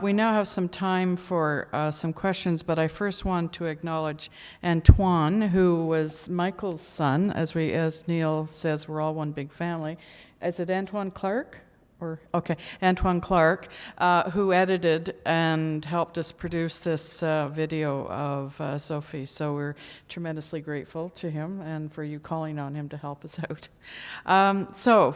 We now have some time for some questions, but I first want to acknowledge Antoine, who was Michael's son. As Neil says, we're all one big family. Is it Antoine Clark? Antoine Clark, who edited and helped us produce this video of Sophie. So we're tremendously grateful to him and for you calling on him to help us out. So,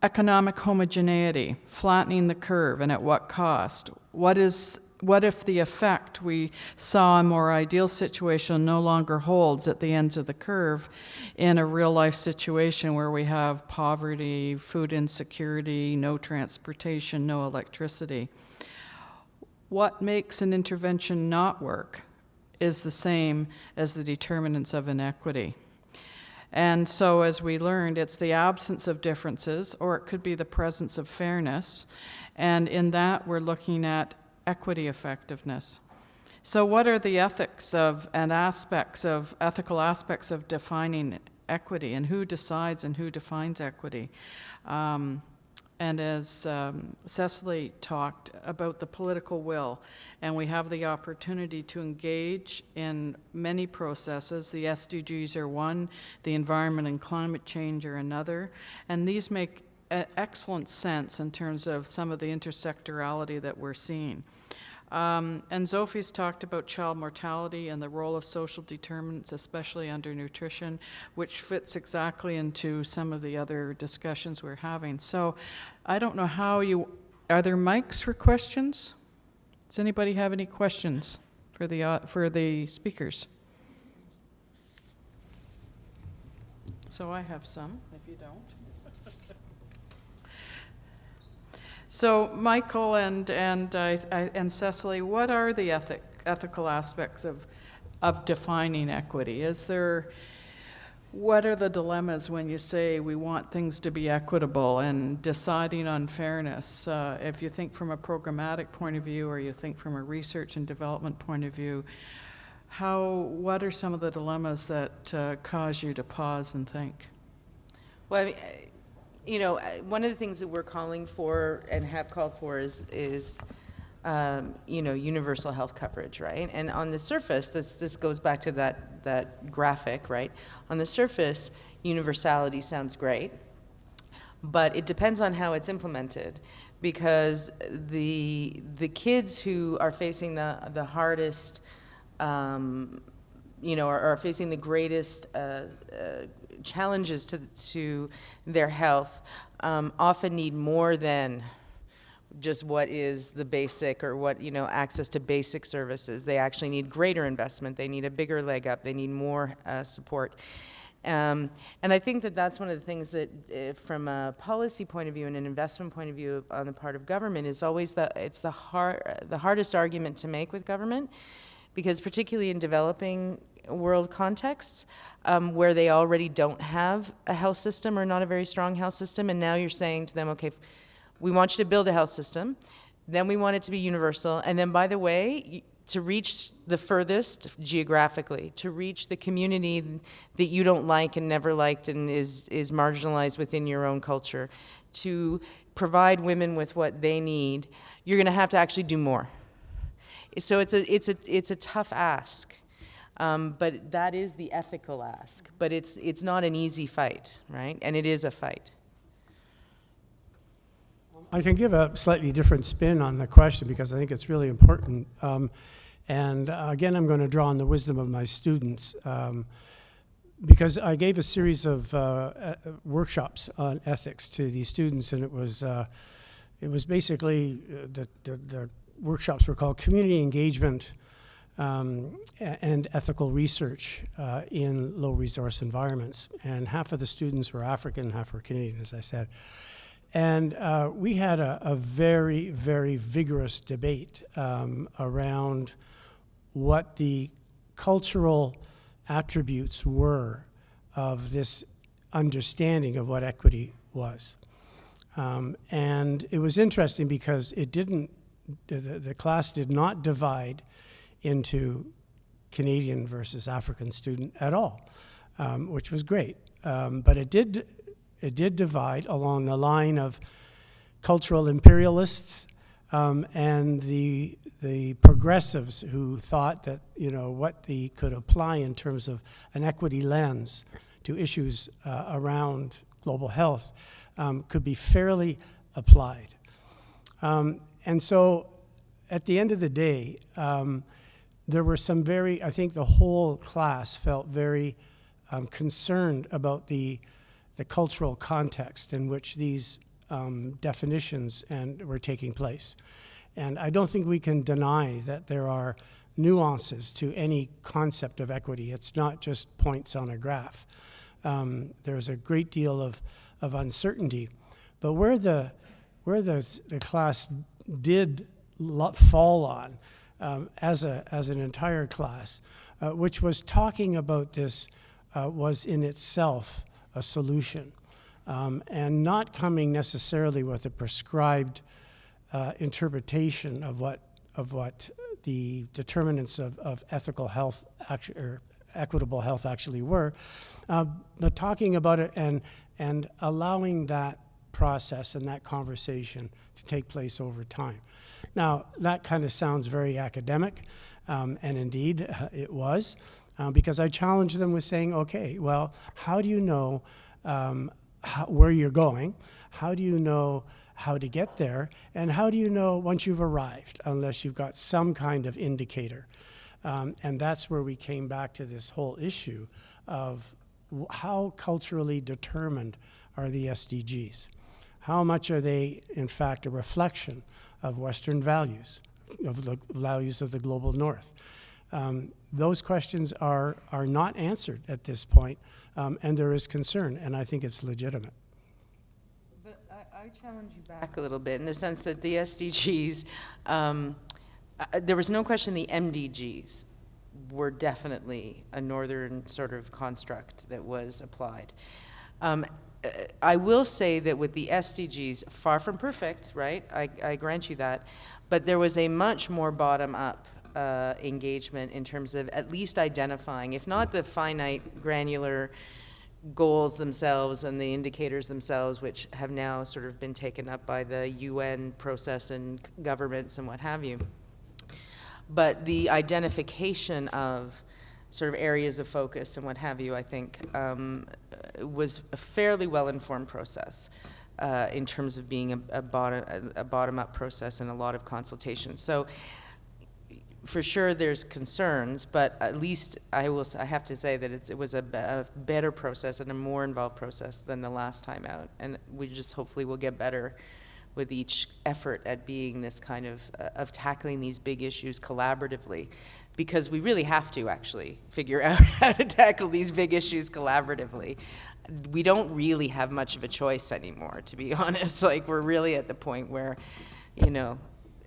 economic homogeneity, flattening the curve, and at what cost? What if the effect we saw in a more ideal situation no longer holds at the ends of the curve in a real-life situation where we have poverty, food insecurity, no transportation, no electricity? What makes an intervention not work is the same as the determinants of inequity. And so, as we learned, it's the absence of differences, or it could be the presence of fairness. And in that, we're looking at equity effectiveness. So what are the ethics of and ethical aspects of defining equity, and who decides and who defines equity? And as Cecily talked about the political will, and we have the opportunity to engage in many processes. The SDGs are one, the environment and climate change are another, and these make excellent sense in terms of some of the intersectorality that we're seeing. And Sophie's talked about child mortality and the role of social determinants, especially under nutrition, which fits exactly into some of the other discussions we're having. So I don't know are there mics for questions? Does anybody have any questions for the speakers? So I have some, if you don't. So, Michael and Cecily, what are the ethical aspects of defining equity? What are the dilemmas when you say we want things to be equitable and deciding on fairness? If you think from a programmatic point of view, or you think from a research and development point of view, what are some of the dilemmas that cause you to pause and think? Well, I mean, one of the things that we're calling for and have called for is universal health coverage, right? And on the surface, this goes back to that graphic, right? On the surface, universality sounds great, but it depends on how it's implemented, because the kids who are facing the hardest, are facing the greatest challenges to their health often need more than just what is the basic, or what, access to basic services. They actually need greater investment. They need a bigger leg up. They need more support. And I think that's one of the things that, from a policy point of view and an investment point of view on the part of government, is always the hardest argument to make with government, because particularly in developing world contexts, where they already don't have a health system, or not a very strong health system, and now you're saying to them, okay, we want you to build a health system, then we want it to be universal, and then, by the way, to reach the furthest geographically, to reach the community that you don't like and never liked and is marginalized within your own culture, to provide women with what they need, you're going to have to actually do more. So it's a tough ask. But that is the ethical ask. But it's not an easy fight, right? And it is a fight. I can give a slightly different spin on the question, because I think it's really important. And again, I'm going to draw on the wisdom of my students, because I gave a series of workshops on ethics to these students, and it was basically the workshops were called Community Engagement and Ethical Research in Low Resource Environments. And half of the students were African, half were Canadian, as I said. And we had a very, very vigorous debate around what the cultural attributes were of this understanding of what equity was. And it was interesting because the class did not divide into Canadian versus African student at all, which was great. But it did divide along the line of cultural imperialists and the progressives who thought that, you know, what they could apply in terms of an equity lens to issues around global health could be fairly applied. And so at the end of the day, there were some I think the whole class felt very concerned about the cultural context in which these definitions were taking place. And I don't think we can deny that there are nuances to any concept of equity. It's not just points on a graph. There's a great deal of uncertainty. But where the class did fall on as an entire class, which was talking about this was in itself a solution, and not coming necessarily with a prescribed interpretation of what the determinants of ethical health or equitable health actually were, but talking about it and allowing that process and that conversation to take place over time. Now, that kind of sounds very academic, and indeed it was, because I challenged them with saying, okay, well, how do you know where you're going? How do you know how to get there? And how do you know once you've arrived, unless you've got some kind of indicator? And that's where we came back to this whole issue of how culturally determined are the SDGs? How much are they, in fact, a reflection of Western values, of the values of the global North? Those questions are not answered at this point, and there is concern, and I think it's legitimate. But I challenge you back a little bit in the sense that the SDGs, there was no question the MDGs were definitely a northern sort of construct that was applied. I will say that with the SDGs, far from perfect, right? I grant you that, but there was a much more bottom-up engagement in terms of at least identifying, if not the finite, granular goals themselves and the indicators themselves, which have now sort of been taken up by the UN process and governments and what have you, but the identification of sort of areas of focus and what have you, I think, was a fairly well-informed process in terms of being a bottom-up process and a lot of consultation. So for sure there's concerns, but at least I have to say that it was a better process and a more involved process than the last time out. And we just hopefully will get better with each effort at being this kind of tackling these big issues collaboratively, because we really have to actually figure out how to tackle these big issues collaboratively. We don't really have much of a choice anymore, to be honest. Like, we're really at the point where, you know,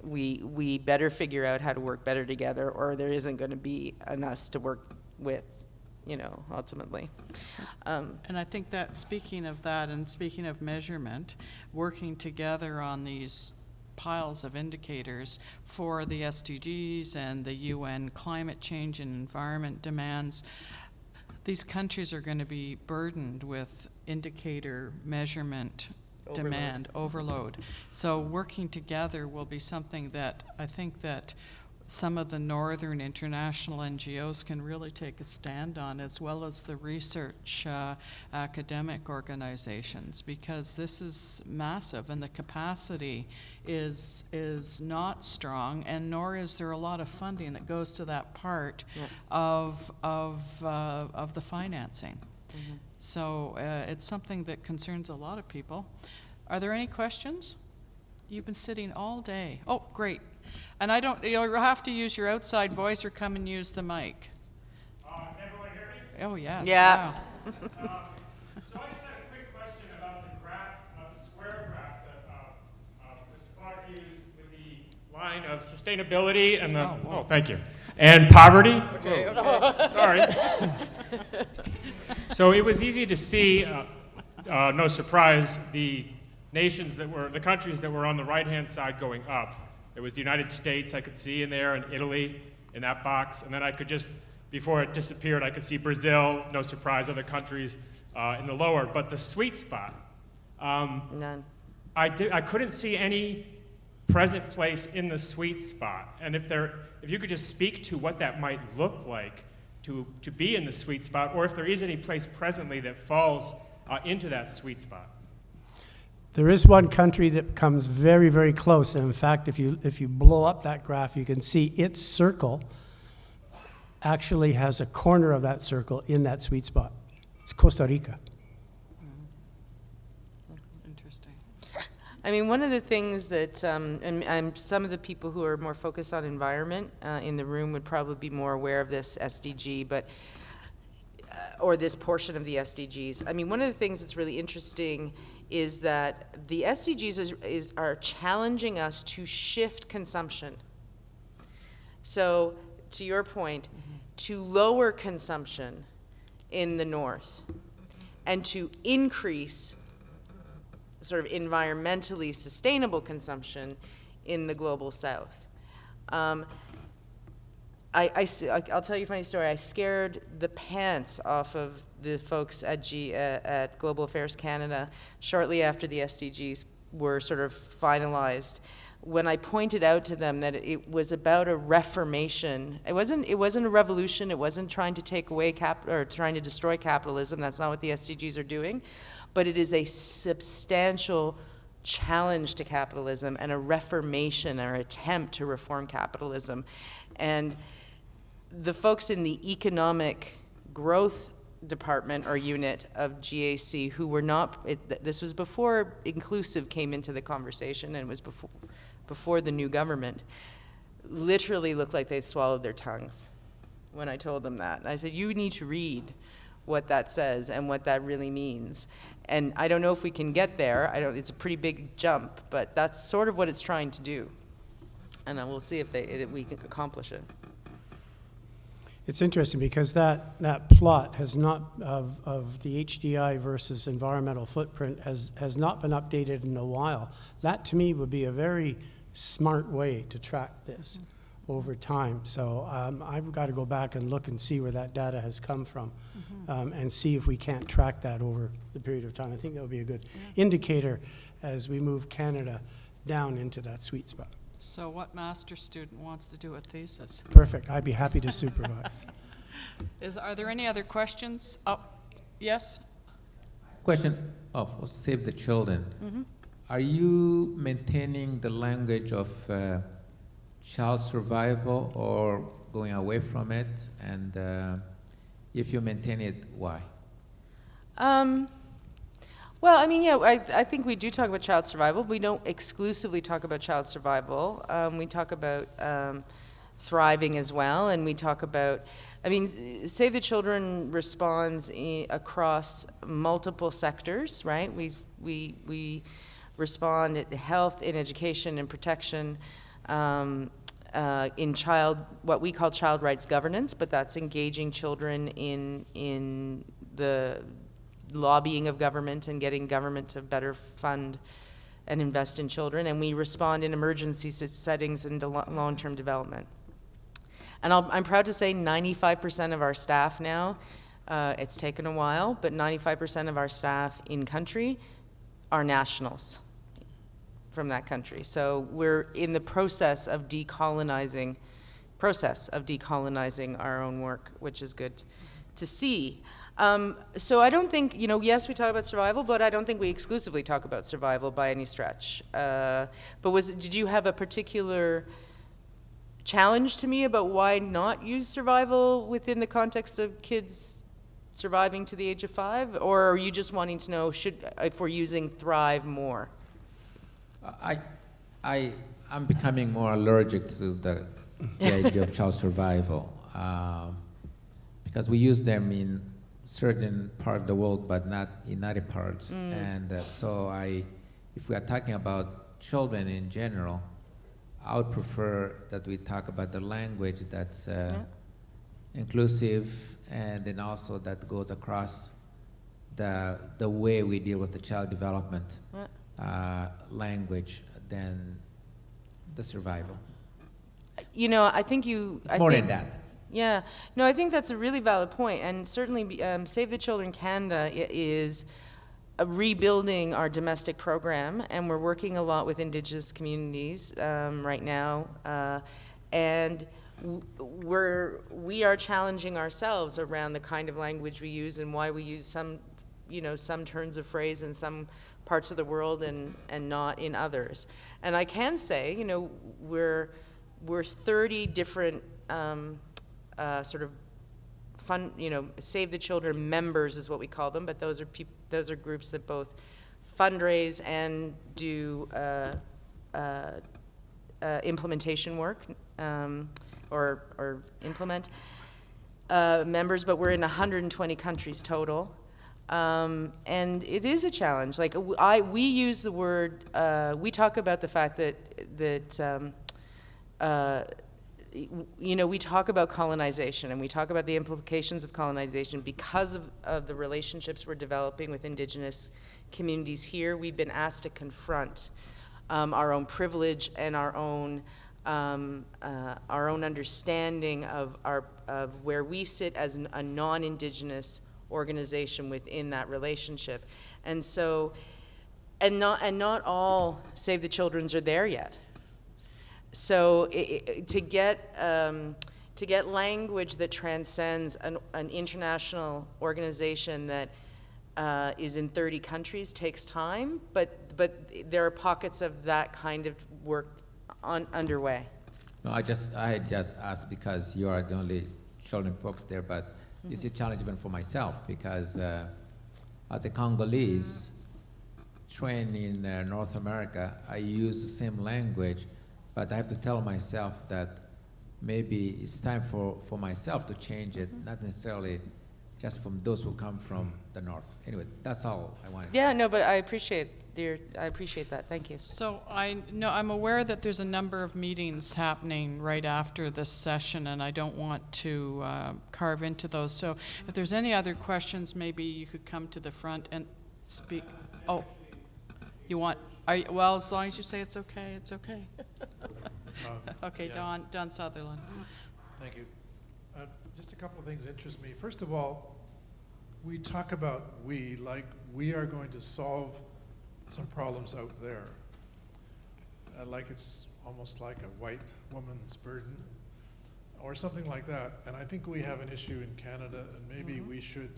we better figure out how to work better together, or there isn't going to be an us to work with, you know, ultimately. And I think that speaking of that and speaking of measurement, working together on these piles of indicators for the SDGs and the UN climate change and environment demands, these countries are going to be burdened with indicator measurement demand overload. So working together will be something that I think that some of the northern international NGOs can really take a stand on, as well as the research academic organizations, because this is massive and the capacity is not strong, and nor is there a lot of funding that goes to that part of the financing. Mm-hmm. So it's something that concerns a lot of people. Are there any questions? You've been sitting all day. Oh, great. And you'll have to use your outside voice or come and use the mic. Everyone hear me? Oh, yes. Yeah. Wow. So I just had a quick question about the graph, the square graph that Mr. Clark used with the line of sustainability and the, Oh, thank you, and poverty. Okay. Sorry. So it was easy to see, no surprise, the countries that were on the right-hand side going up. There was the United States I could see in there, and Italy in that box, and then I could just, before it disappeared, I could see Brazil, no surprise, other countries in the lower. But the sweet spot, None. I couldn't see any present place in the sweet spot. And if you could just speak to what that might look like to be in the sweet spot, or if there is any place presently that falls into that sweet spot. There is one country that comes very, very close. And in fact, if you blow up that graph, you can see its circle actually has a corner of that circle in that sweet spot. It's Costa Rica. Interesting. I mean, one of the things that, and some of the people who are more focused on environment in the room would probably be more aware of this SDG, but or this portion of the SDGs. I mean, one of the things that's really interesting is that the SDGs are challenging us to shift consumption. So, to your point, to lower consumption in the north and to increase sort of environmentally sustainable consumption in the global south. I'll tell you a funny story. I scared the pants off of the folks at Global Affairs Canada shortly after the SDGs were sort of finalized, when I pointed out to them that it was about a reformation. It wasn't a revolution. It wasn't trying to take away or trying to destroy capitalism. That's not what the SDGs are doing. But it is a substantial challenge to capitalism and a reformation or attempt to reform capitalism. And the folks in the economic growth department or unit of GAC who were not, this was before inclusive came into the conversation, and it was before the new government, literally looked like they'd swallowed their tongues when I told them that. And I said, you need to read what that says and what that really means. And I don't know if we can get there. It's a pretty big jump, but that's sort of what it's trying to do. And we'll see if we can accomplish it. It's interesting because that plot has not, of the HDI versus environmental footprint, has not been updated in a while. That, to me, would be a very smart way to track this over time. So I've got to go back and look and see where that data has come from, and see if we can't track that over the period of time. I think that would be a good indicator as we move Canada down into that sweet spot. So what master's student wants to do a thesis? Perfect. I'd be happy to supervise. Are there any other questions? Oh, yes? Question for Save the Children. Are you maintaining the language of child survival or going away from it? And if you maintain it, why? Well, I mean, yeah, I think we do talk about child survival. We don't exclusively talk about child survival. We talk about thriving as well, and we talk about, I mean, Save the Children responds across multiple sectors, right? We respond in health, in education, in protection, in what we call child rights governance, but that's engaging children in the lobbying of government and getting government to better fund and invest in children, and we respond in emergency settings and long-term development. And I'm proud to say 95% of our staff now, it's taken a while, but 95% of our staff in country are nationals from that country. So we're in the process of decolonizing our own work, which is good to see. So I don't think, yes, we talk about survival, but I don't think we exclusively talk about survival by any stretch. But did you have a particular challenge to me about why not use survival within the context of kids surviving to the age of 5? Or are you just wanting to know if we're using thrive more? I'm becoming more allergic to the idea of child survival because we use them in certain part of the world, but not in other parts. And so if we are talking about children in general, I would prefer that we talk about the language that's inclusive, and then also that goes across the way we deal with the child development language than the survival. I think it's more than that. Yeah, no, I think that's a really valid point, and certainly Save the Children Canada is rebuilding our domestic program, and we're working a lot with Indigenous communities right now, and we are challenging ourselves around the kind of language we use and why we use some turns of phrase in some parts of the world and not in others. And I can say, we're 30 different sort of fun, Save the Children members is what we call them, but those are groups that both fundraise and do implementation work, or implement members, but we're in 120 countries total. And it is a challenge. Like we use the word, we talk about the fact that we talk about colonization, and we talk about the implications of colonization because of the relationships we're developing with Indigenous communities here. We've been asked to confront our own privilege and our own understanding of where we sit as a non-Indigenous organization within that relationship, and so, and not all Save the Children's are there yet. So to get language that transcends an international organization that is in 30 countries takes time, but there are pockets of that kind of work underway. No, I just asked because you are the only children folks there, but it's a challenge even for myself because as a Congolese trained in North America, I use the same language, but I have to tell myself that maybe it's time for myself to change it, not necessarily just from those who come from the north. Anyway, that's all I wanted to say. Yeah, no, but I appreciate that. Thank you. So I'm aware that there's a number of meetings happening right after this session, and I don't want to carve into those. So if there's any other questions, maybe you could come to the front and speak. Oh, you want? Well, as long as you say it's okay, it's okay. Okay, yeah. Don Sutherland. Thank you. Just a couple of things interest me. First of all, we talk about we are going to solve some problems out there. Like it's almost like a white woman's burden or something like that. And I think we have an issue in Canada, and maybe we should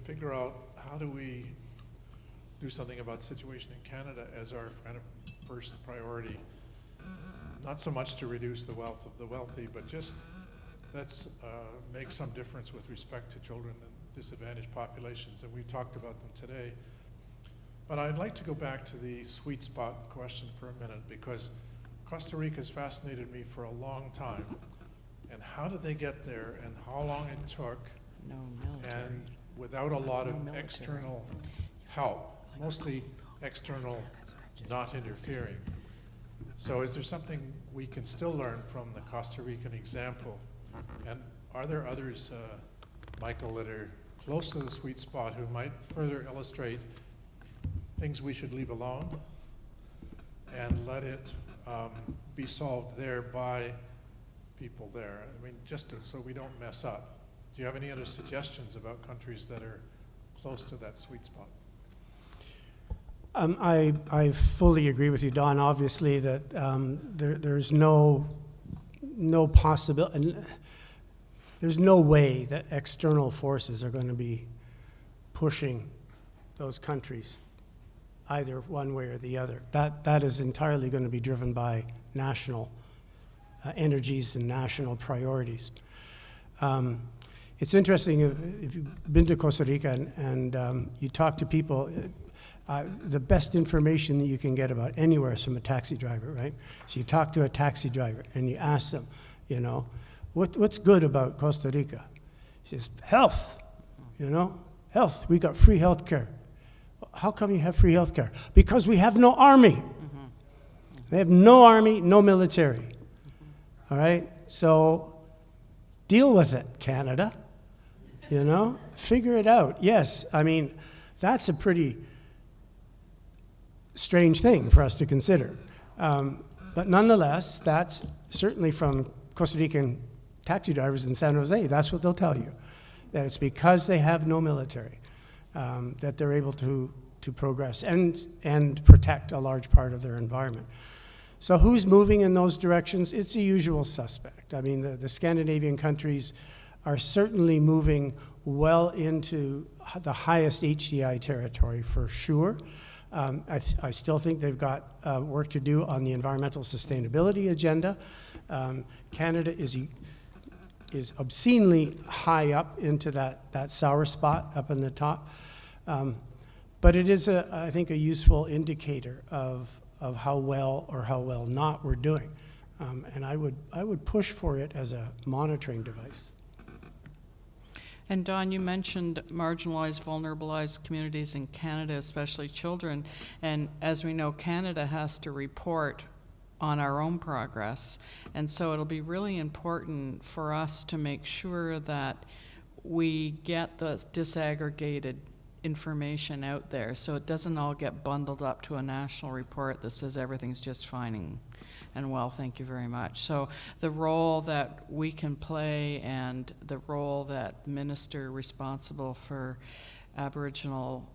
figure out how do we do something about the situation in Canada as our kind of first priority. Not so much to reduce the wealth of the wealthy, but just let's make some difference with respect to children and disadvantaged populations, and we've talked about them today. But I'd like to go back to the sweet spot question for a minute, because Costa Rica has fascinated me for a long time. And how did they get there, and how long it took, No military. and without a lot of No military. external help, mostly external, not interfering. So is there something we can still learn from the Costa Rican example? And are there others, Michael, that are close to the sweet spot who might further illustrate things we should leave alone and let it be solved there by people there? I mean, just so we don't mess up. Do you have any other suggestions about countries that are close to that sweet spot? I fully agree with you, Don, obviously, that there's no possibility, there's no way that external forces are going to be pushing those countries either one way or the other. That is entirely going to be driven by national energies and national priorities. It's interesting, if you've been to Costa Rica and you talk to people, the best information that you can get about anywhere is from a taxi driver, right? So you talk to a taxi driver and you ask them, what's good about Costa Rica? He says, health, health. We got free health care. How come you have free health care? Because we have no army. They have no army, no military. All right? So deal with it, Canada. Figure it out. Yes, I mean, that's a pretty strange thing for us to consider. But nonetheless, that's certainly from Costa Rican taxi drivers in San Jose. That's what they'll tell you, that it's because they have no military. that they're able to progress and protect a large part of their environment. So who's moving in those directions? It's the usual suspect. I mean, the Scandinavian countries are certainly moving well into the highest HDI territory for sure. I still think they've got work to do on the environmental sustainability agenda. Canada is obscenely high up into that sour spot up in the top. But it is, I think, a useful indicator of how well or how well not we're doing. And I would push for it as a monitoring device. And Don, you mentioned marginalized, vulnerabilized communities in Canada, especially children. And as we know, Canada has to report on our own progress. And so it'll be really important for us to make sure that we get the disaggregated information out there so it doesn't all get bundled up to a national report that says everything's just fine and well, thank you very much. So the role that we can play and the role that the minister responsible for Aboriginal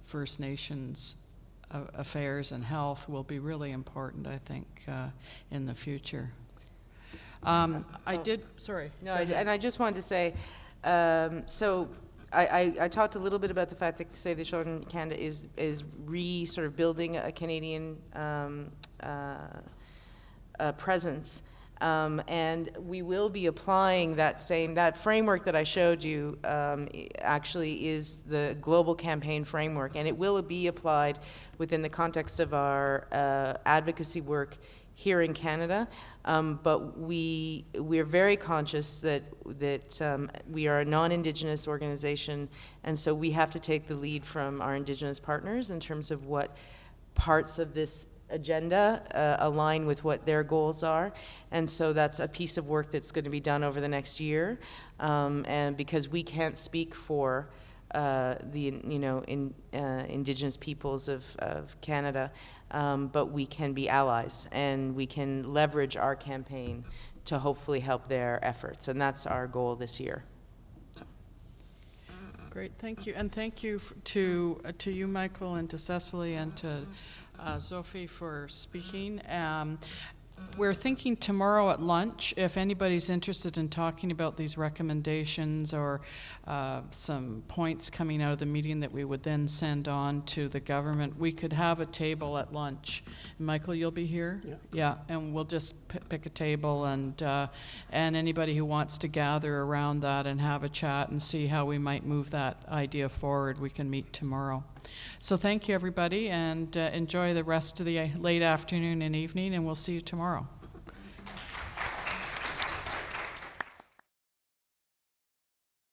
First Nations affairs and health will be really important, I think, in the future. Sorry. No, and I just wanted to say, so I talked a little bit about the fact that Save the Children Canada is sort of building a Canadian presence, and we will be applying that framework that I showed you. Actually, is the global campaign framework, and it will be applied within the context of our advocacy work here in Canada, but we're very conscious that we are a non-Indigenous organization, and so we have to take the lead from our Indigenous partners in terms of what parts of this agenda align with what their goals are, and so that's a piece of work that's going to be done over the next year, and because we can't speak for the Indigenous peoples of Canada, but we can be allies and we can leverage our campaign to hopefully help their efforts, and that's our goal this year. Great, thank you, and thank you to you, Michael, and to Cecily, and to Sophie for speaking. We're thinking tomorrow at lunch, if anybody's interested in talking about these recommendations or some points coming out of the meeting that we would then send on to the government, we could have a table at lunch. Michael, you'll be here? Yeah. Yeah, and we'll just pick a table, and anybody who wants to gather around that and have a chat and see how we might move that idea forward, we can meet tomorrow. So thank you, everybody, and enjoy the rest of the late afternoon and evening, and we'll see you tomorrow.